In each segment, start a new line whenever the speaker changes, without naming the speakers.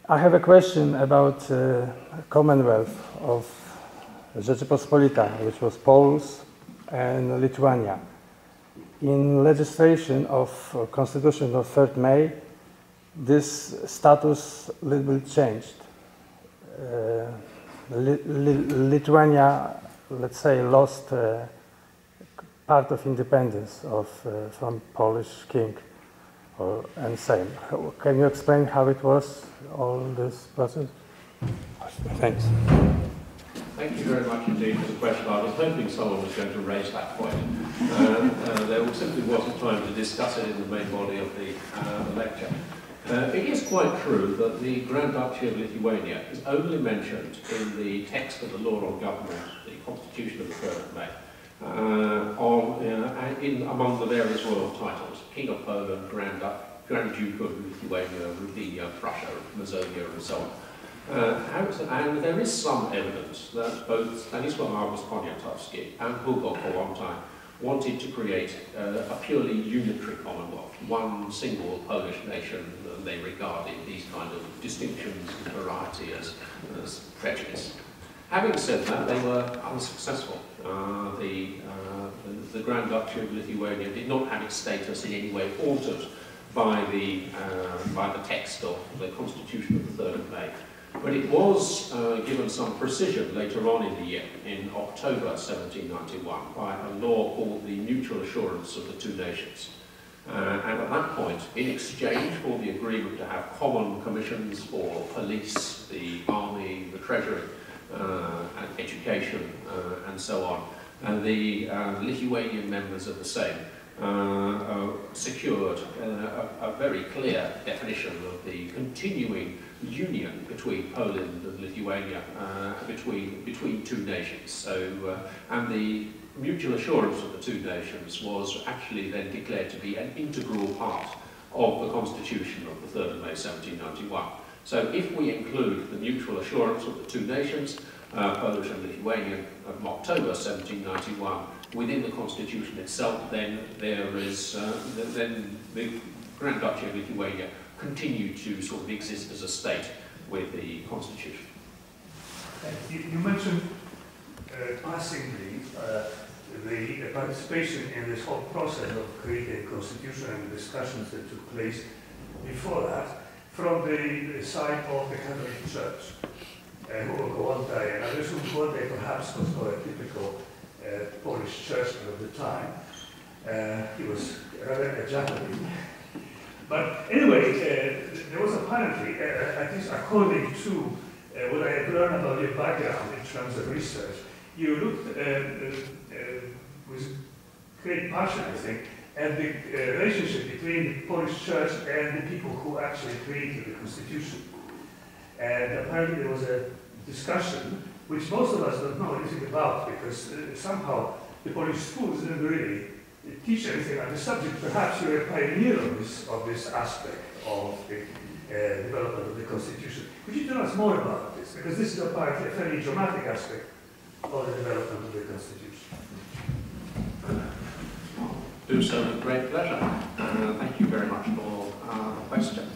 I have a question about Commonwealth of Rzeczypospolita, which was Poles and Lithuania. In legislation of Constitution of 3rd May, this status a little bit changed. Lithuania, let's say, lost part of independence from Polish king and Sejm. Can you explain how it was, all this process? Thanks.
Thank you very much indeed for the question. I was hoping someone was going to raise that point. There simply wasn't time to discuss it in the main body of the lecture. It is quite true that the Grand Duchy of Lithuania is only mentioned in the text of the law on government, the Constitution of the 3rd of May, among the various royal titles: King of Poland, Grand Duke of Lithuania, Ruthenia, Prussia, Mazonia, and so on. And there is some evidence that both Stanisław August-Poniatowski and Hugo for a long time wanted to create a purely unitary Commonwealth, one single Polish nation, and they regarded these kind of distinctions and variety as prejudice. Having said that, they were unsuccessful. The Grand Duchy of Lithuania did not have its status in any way altered by the text of the Constitution of the 3rd of May. But it was given some precision later on in the year, in October 1791, by a law called the Mutual Assurance of the Two Nations. And at that point, in exchange for the agreement to have common commissions for police, the army, the treasury, and education, and so on, and the Lithuanian members of the Sejm secured a very clear definition of the continuing union between Poland and Lithuania, between two nations. So, and the mutual assurance of the two nations was actually then declared to be an integral part of the Constitution of the 3rd of May 1791. So if we include the mutual assurance of the two nations, Polish and Lithuanian, of October 1791, within the Constitution itself, then there is then the Grand Duchy of Lithuania continued to sort of exist as a state with the Constitution.
You mentioned passingly the participation in this whole process of creating a constitution and the discussions that took place before that from the side of the Catholic Church. Wykładowca and others who perhaps was not a typical Polish churchman of the time. He was rather a Jacobin. But anyway, there was apparently, at least according to what I had learned about your background in terms of research, you looked with great passion, I think, at the relationship between the Polish church and the people who actually created the Constitution. And apparently there was a discussion, which most of us don't know anything about, because somehow the Polish schools didn't really teach anything on the subject. Perhaps you're a pioneer of this aspect of the development of the Constitution. Could you tell us more about this? Because this is apparently a very dramatic aspect of the development of the Constitution.
Do so with great pleasure. Thank you very much for the question.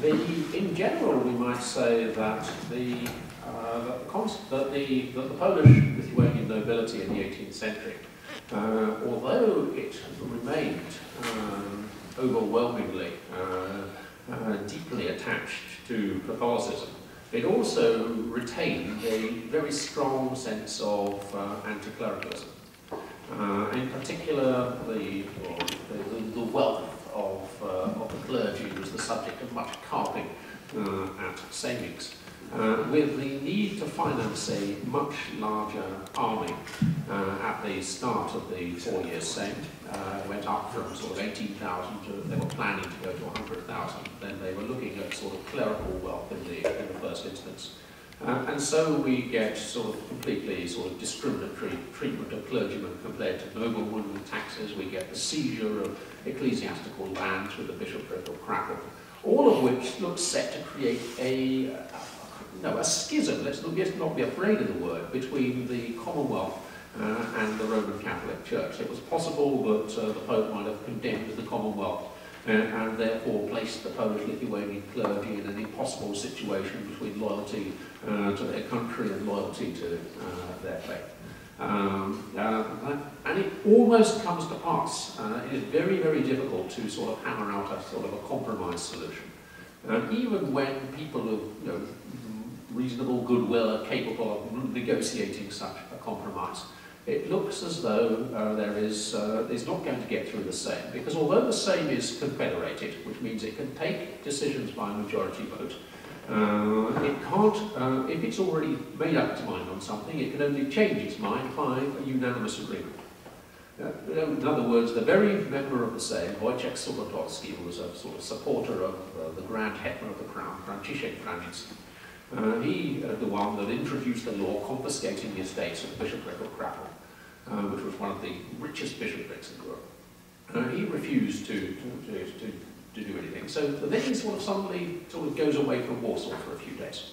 In general, we might say that the Polish-Lithuanian nobility in the 18th century, although it remained overwhelmingly deeply attached to Catholicism, it also retained a very strong sense of anti-clericalism. In particular, the wealth of the clergy was the subject of much carping at Sejmings, with the need to finance a much larger army at the start of the 4-year Sejm. Went up from sort of 18,000 to, they were planning to go to 100,000. Then they were looking at sort of clerical wealth in the first instance. And so we get sort of completely sort of discriminatory treatment of clergymen compared to noblemen with taxes. We get the seizure of ecclesiastical lands with the bishopric of Krakow, all of which looks set to create a schism, let's not be afraid of the word, between the Commonwealth and the Roman Catholic Church. It was possible that the Pope might have condemned the Commonwealth and therefore placed the Polish-Lithuanian clergy in an impossible situation between loyalty to their country and loyalty to their faith. And it almost comes to pass. It is very, very difficult to sort of hammer out a sort of a compromise solution. Even when people of reasonable goodwill are capable of negotiating such a compromise, it looks as though it's not going to get through the Sejm, because although the Sejm is confederated, which means it can take decisions by a majority vote, it can't, if it's already made up its mind on something, it can only change its mind by a unanimous agreement. In other words, the very member of the Sejm, Wojciech Sobotowski, who was a sort of supporter of the Grand Hetman of the Crown, Franciszek Franciszek, he, the one that introduced the law confiscating the estates of the bishopric of Krakow, which was one of the richest bishoprics in Europe. He refused to do anything. So then he suddenly goes away from Warsaw for a few days.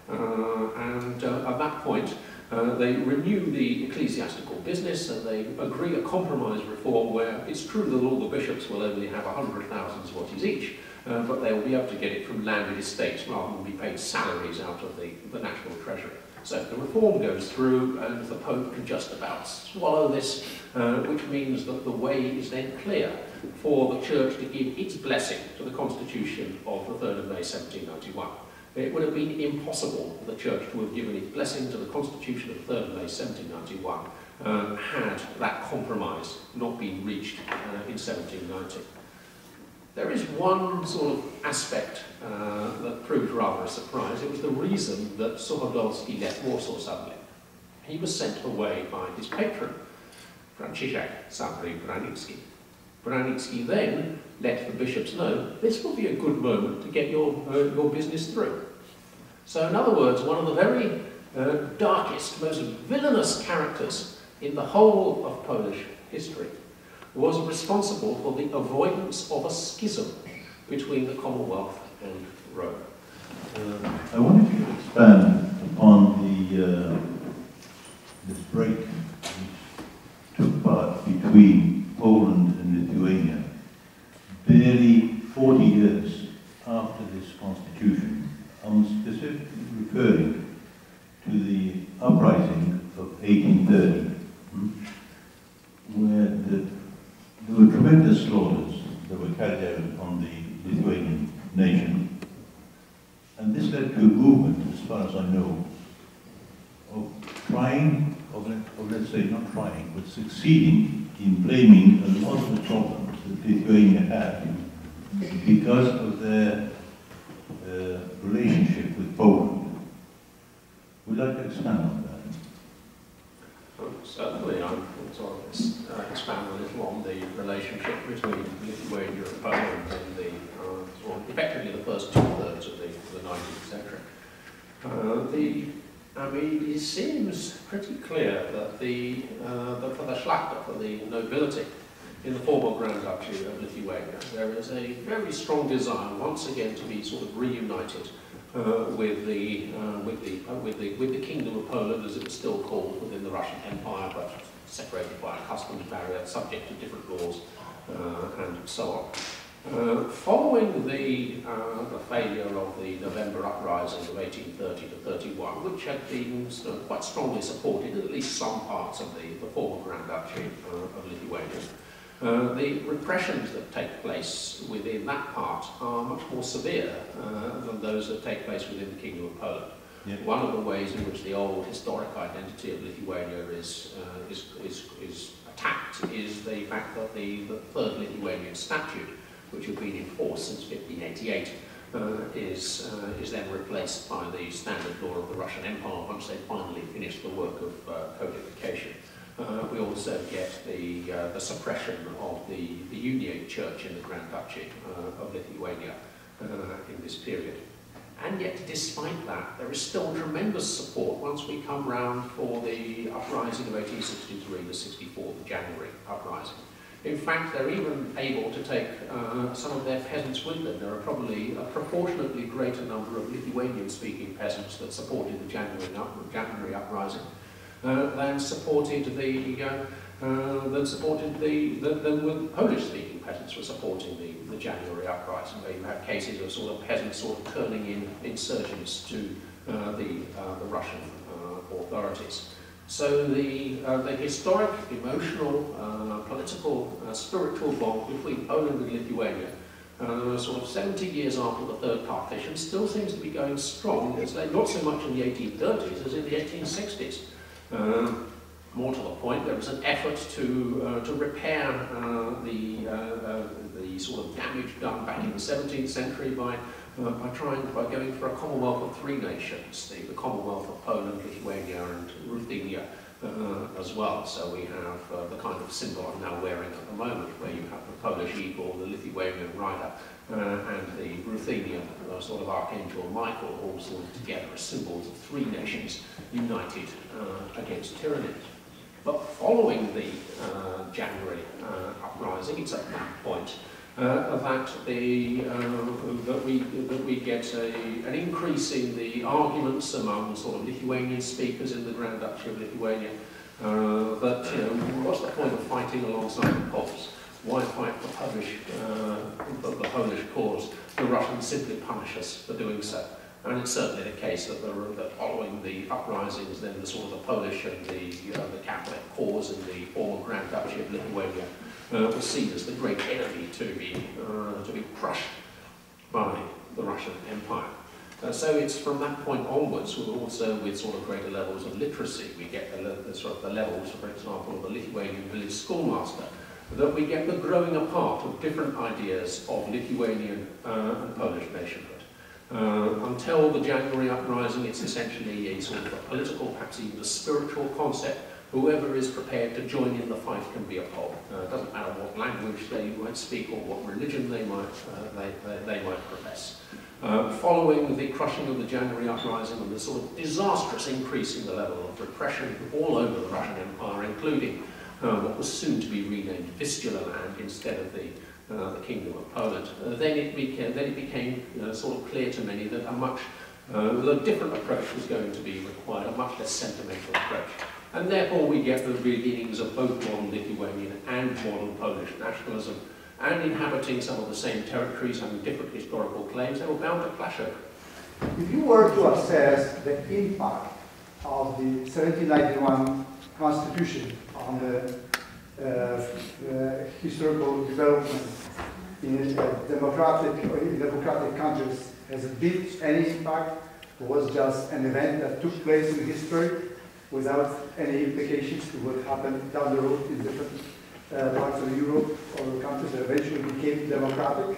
And at that point, they renew the ecclesiastical business and they agree a compromise reform where it's true that all the bishops will only have 100,000 zlotys each, but they will be able to get it from landed estates rather than be paid salaries out of the national treasury. So the reform goes through and the Pope can just about swallow this, which means that the way is then clear for the Church to give its blessing to the Constitution of the 3rd of May 1791. It would have been impossible for the Church to have given its blessing to the Constitution of the 3rd of May 1791 had that compromise not been reached in 1790. There is one sort of aspect that proved rather a surprise. It was the reason that Suchodolski left Warsaw suddenly. He was sent away by his patron, Franciszek Sabry Branicki. Branicki then let the bishops know this will be a good moment to get your business through. So in other words, one of the very darkest, most villainous characters in the whole of Polish history was responsible for the avoidance of a schism between the Commonwealth and Rome.
I wanted you to expand upon this break which took part between Poland and Lithuania barely 40 years after this constitution. I'm specifically referring to the uprising of 1830, where there were tremendous slaughters that were carried out on the Lithuanian nation. And this led to a movement, as far as I know, of trying, or let's say not trying, but succeeding in blaming a lot of the problems that Lithuania had because of their relationship with Poland. Would you like to expand on that?
Certainly, I will sort of expand a little on the relationship between Lithuania and Poland in the effectively the first 2/3 of the 19th century. I mean, it seems pretty clear that for the Szlachta, for the nobility in the former Grand Duchy of Lithuania, there is a very strong desire once again to be sort of reunited with the Kingdom of Poland, as it was still called within the Russian Empire, but separated by a customs barrier, subject to different laws, and so on. Following the failure of the November uprising of 1830 to 31, which had been quite strongly supported in at least some parts of the former Grand Duchy of Lithuania, the repressions that take place within that part are much more severe than those that take place within the Kingdom of Poland. Yeah. One of the ways in which the old historic identity of Lithuania is attacked is the fact that the Third Lithuanian Statute, which had been in force since 1588, is then replaced by the standard law of the Russian Empire once they finally finished the work of codification. We also get the suppression of the Uniate Church in the Grand Duchy of Lithuania in this period. And yet, despite that, there is still tremendous support once we come round for the uprising of 1863 to 64, the January uprising. In fact, they're even able to take some of their peasants with them. There are probably a proportionately greater number of Lithuanian-speaking peasants that supported the January uprising than supported that supported than were Polish-speaking peasants were supporting the January uprising, where you had cases of sort of peasants sort of turning in insurgents to the Russian authorities. So the historic, emotional, political, spiritual bond between Poland and Lithuania, sort of 70 years after the Third Partition, still seems to be going strong. It's like not so much in the 1830s as in the 1860s. More to the point, there was an effort to repair the sort of damage done back in the 17th century by going for a Commonwealth of three nations, the Commonwealth of Poland, Lithuania, and Ruthenia as well. So we have the kind of symbol I'm now wearing at the moment, where you have the Polish eagle, the Lithuanian rider, and the Ruthenian sort of Archangel Michael, all sort of together as symbols of three nations united against tyranny. But following the January uprising, it's at that point that we get an increase in the arguments among sort of Lithuanian speakers in the Grand Duchy of Lithuania. That what's the point of fighting alongside the Poles? Why fight the Polish cause? The Russians simply punish us for doing so. And it's certainly the case that following the uprisings, then the sort of the Polish and the Catholic cause in the former Grand Duchy of Lithuania was seen as the great enemy to be crushed by the Russian Empire. So it's from that point onwards, also with sort of greater levels of literacy, we get the levels, for example, of the Lithuanian village schoolmaster, that we get the growing apart of different ideas of Lithuanian and Polish nationhood. Until the January uprising, it's essentially a sort of a political, perhaps even a spiritual concept. Whoever is prepared to join in the fight can be a Pole. It doesn't matter what language they might speak or what religion they might profess. Following the crushing of the January uprising and the sort of disastrous increase in the level of repression all over the Russian Empire, including what was soon to be renamed Vistula land instead of the Kingdom of Poland, then it became sort of clear to many that a different approach was going to be required, a much less sentimental approach. And therefore we get the beginnings of both modern Lithuanian and modern Polish nationalism, and inhabiting some of the same territories, having different historical claims, they were bound to clash over.
If you were to assess the impact of the 1791 Constitution on the historical development in democratic countries, has it been any impact, or was just an event that took place in history without any implications to what happened down the road in different parts of Europe or countries that eventually became democratic?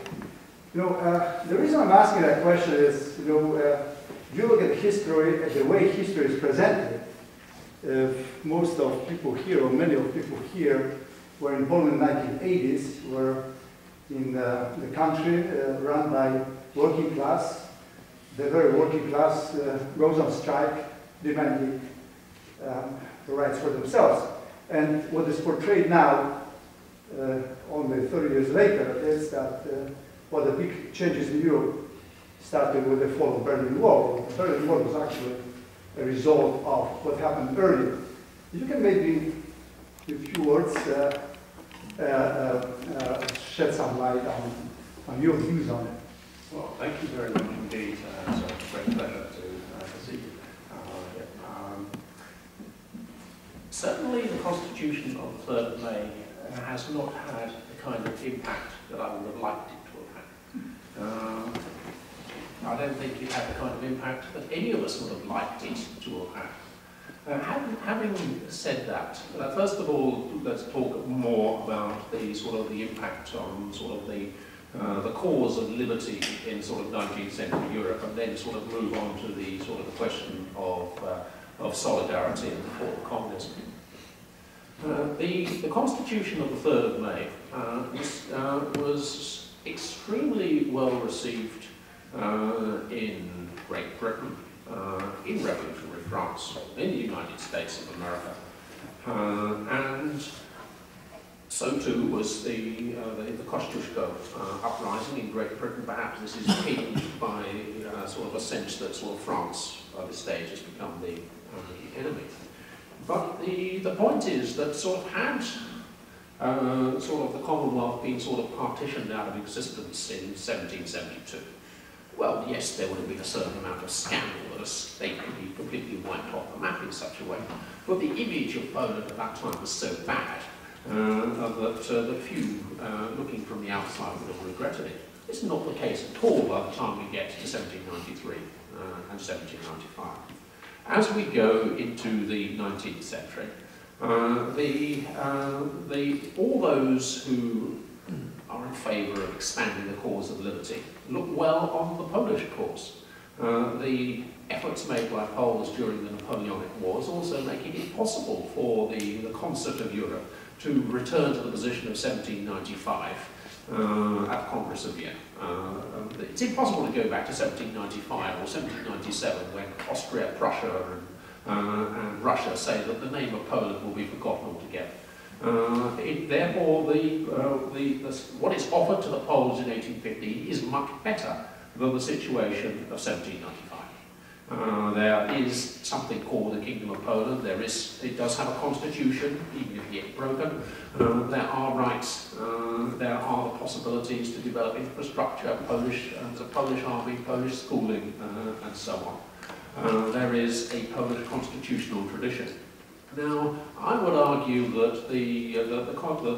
The reason I'm asking that question is, if you look at history, at the way history is presented, most of people here, or many of people here, were in Poland in the 1980s, were in the country run by working class. The very working class goes on strike, demanding the rights for themselves. And what is portrayed now, only 30 years later, is that the big changes in Europe started with the fall of the Berlin Wall. The Berlin Wall was actually a result of what happened earlier. If you can maybe, in a few words, shed some light on your views on it.
Well, thank you very much indeed. It's a great pleasure to see you. Certainly the Constitution of the 3rd of May has not had the kind of impact that I would have liked it to have had. I don't think it had the kind of impact that any of us would have liked it to have had. Having said that, first of all, let's talk more about the impact on the cause of liberty in sort of 19th century Europe, and then sort of move on to the question of solidarity and the fall of communism. The Constitution of the 3rd of May was extremely well received in Great Britain, in revolutionary France, in the United States of America, and so too was the Kosciuszko uprising in Great Britain. Perhaps this is tinged by sort of a sense that France, by this stage, has become the enemy. But the point is that sort of had sort of the Commonwealth been sort of partitioned out of existence in 1772, well, yes, there would have been a certain amount of scandal that a state could be completely wiped off the map in such a way. But the image of Poland at that time was so bad that few looking from the outside would have regretted it. It's not the case at all by the time we get to 1793 and 1795. As we go into the 19th century, all those who are in favour of expanding the cause of liberty look well on the Polish cause. The efforts made by Poles during the Napoleonic Wars also making it possible for the concert of Europe to return to the position of 1795 at the Congress of Vienna. It's impossible to go back to 1795 or 1797 when Austria, Prussia and Russia say that the name of Poland will be forgotten altogether. Therefore, what is offered to the Poles in 1850 is much better than the situation of 1795. There is something called the Kingdom of Poland. It does have a constitution, even if yet broken. There are rights. There are the possibilities to develop infrastructure, a Polish army, Polish schooling, and so on. There is a Polish constitutional tradition. Now, I would argue that the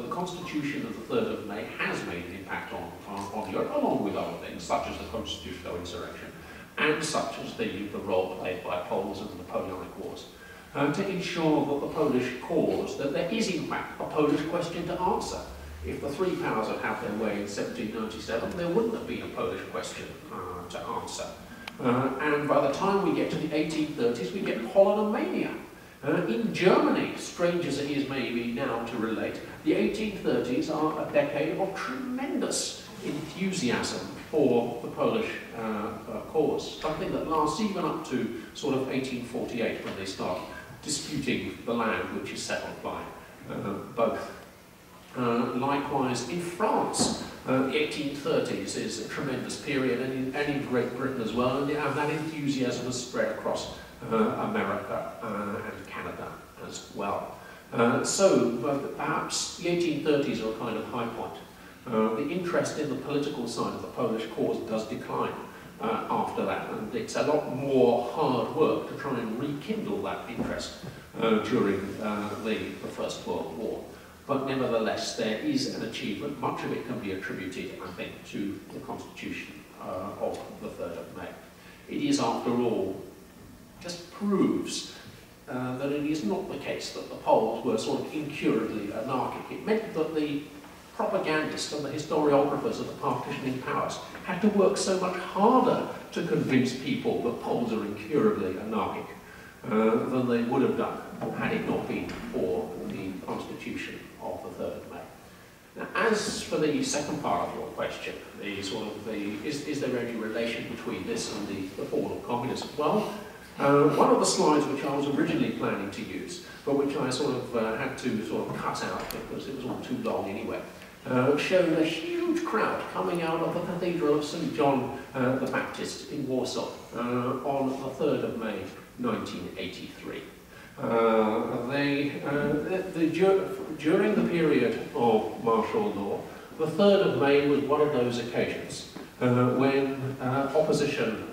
Constitution of the 3rd of May has made an impact on Europe, along with other things, such as the constitutional insurrection, and such as the role played by Poles in the Napoleonic Wars, to ensure that the Polish cause, that there is in fact a Polish question to answer. If the three powers had had their way in 1797, there wouldn't have been a Polish question to answer. And by the time we get to the 1830s, we get Polonomania. In Germany, strange as it is maybe now to relate, the 1830s are a decade of tremendous enthusiasm for the Polish cause, something that lasts even up to sort of 1848 when they start disputing the land which is settled by both. Likewise, in France, the 1830s is a tremendous period, and in Great Britain as well, and that enthusiasm has spread across America and Canada as well. So perhaps the 1830s are a kind of high point. The interest in the political side of the Polish cause does decline after that, and it's a lot more hard work to try and rekindle that interest during the First World War. But nevertheless, there is an achievement. Much of it can be attributed, I think, to the Constitution of the 3rd of May. It is, after all, just proves that it is not the case that the Poles were sort of incurably anarchic. It meant that the propagandists and the historiographers of the partitioning powers had to work so much harder to convince people that Poles are incurably anarchic than they would have done had it not been for the Constitution of the 3rd of May. Now, as for the second part of your question, is there any relation between this and the fall of communism? Well, one of the slides which I was originally planning to use, but which I sort of had to sort of cut out because it was all too long anyway, showed a huge crowd coming out of the Cathedral of St. John the Baptist in Warsaw on the 3rd of May 1983. During the period of martial law, the 3rd of May was one of those occasions when opposition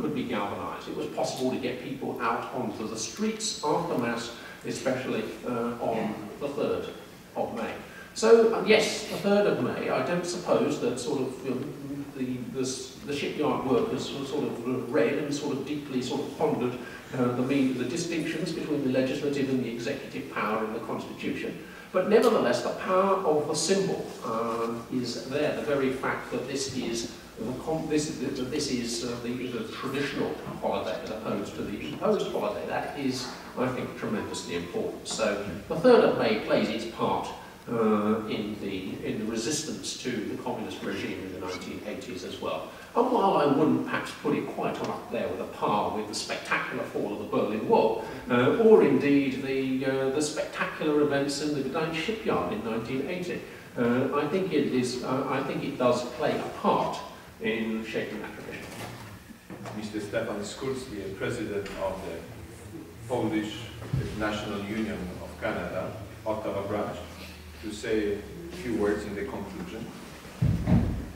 could be galvanized. It was possible to get people out onto the streets after Mass, especially on the 3rd of May. So, yes, the 3rd of May, I don't suppose that sort of the shipyard workers sort of read and sort of deeply sort of pondered the distinctions between the legislative and the executive power in the Constitution. But nevertheless, the power of the symbol is there. The very fact that this is the traditional holiday as opposed to the imposed holiday, that is, I think, tremendously important. So the 3rd of May plays its part in the resistance to the communist regime in the 1980s as well. And while I wouldn't perhaps put it quite on up there with a par with the spectacular fall of the Berlin Wall, or indeed the spectacular events in the Gdańsk shipyard in 1980, I think it does play a part in shaping that tradition.
Mr. Stefan Skulski, President of the Polish National Union of Canada, Ottawa branch, to say a few words in the conclusion.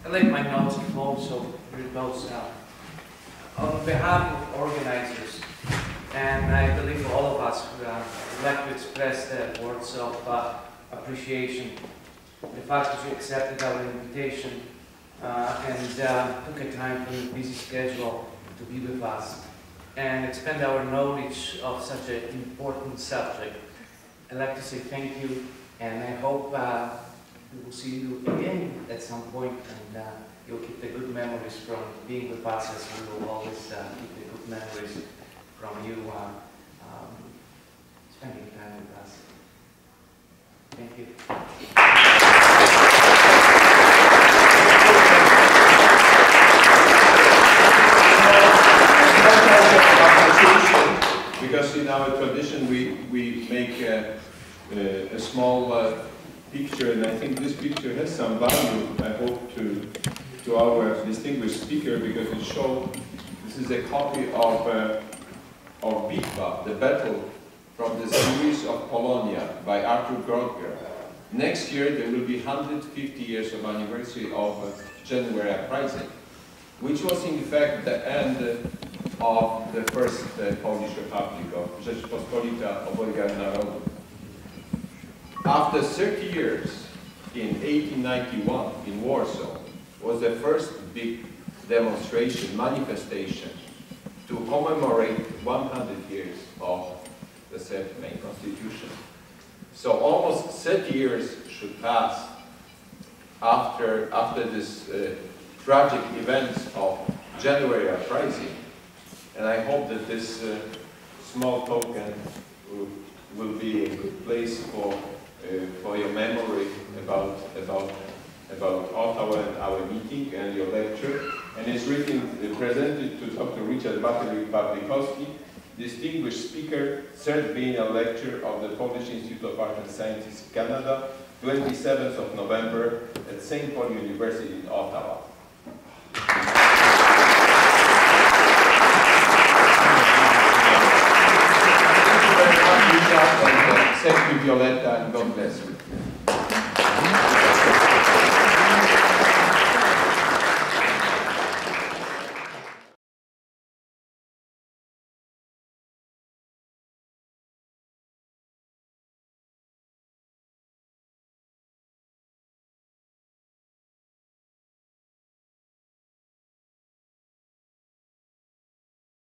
I left my notes at home, so read those out. On behalf of organizers, and I believe all of us would like to express the words of appreciation. The fact that you accepted our invitation and took a time from your busy schedule to be with us and expand our knowledge of such an important subject. I'd like to say thank you, and I hope we will see you again at some point, and you'll keep the good memories from being with us, as we will always keep the good memories from you spending time with us. Thank you.
Because in our tradition we make a small picture, and I think this picture has some value, I hope, to our distinguished speaker, because it shows this is a copy of Bitwa, the battle from the series of Polonia by Arthur Grothger. Next year there will be 150 years of anniversary of January Uprising, which was in fact the end of the first Polish Republic, of Rzeczpospolita Obojga Narodów. After 30 years, in 1891, in Warsaw, was the first big demonstration, manifestation, to commemorate 100 years of the self-made constitution. So almost 30 years should pass after this tragic events of January Uprising. And I hope that this small token will be a good place for your memory about Ottawa and our meeting and your lecture. And it's presented to Dr. Richard Butterwick-Pawlikowski, distinguished speaker, third biennial lecture of the Polish Institute of Arts and Sciences, Canada, 27th of November at St. Paul University in Ottawa. Thank you, Violetta, and God bless you.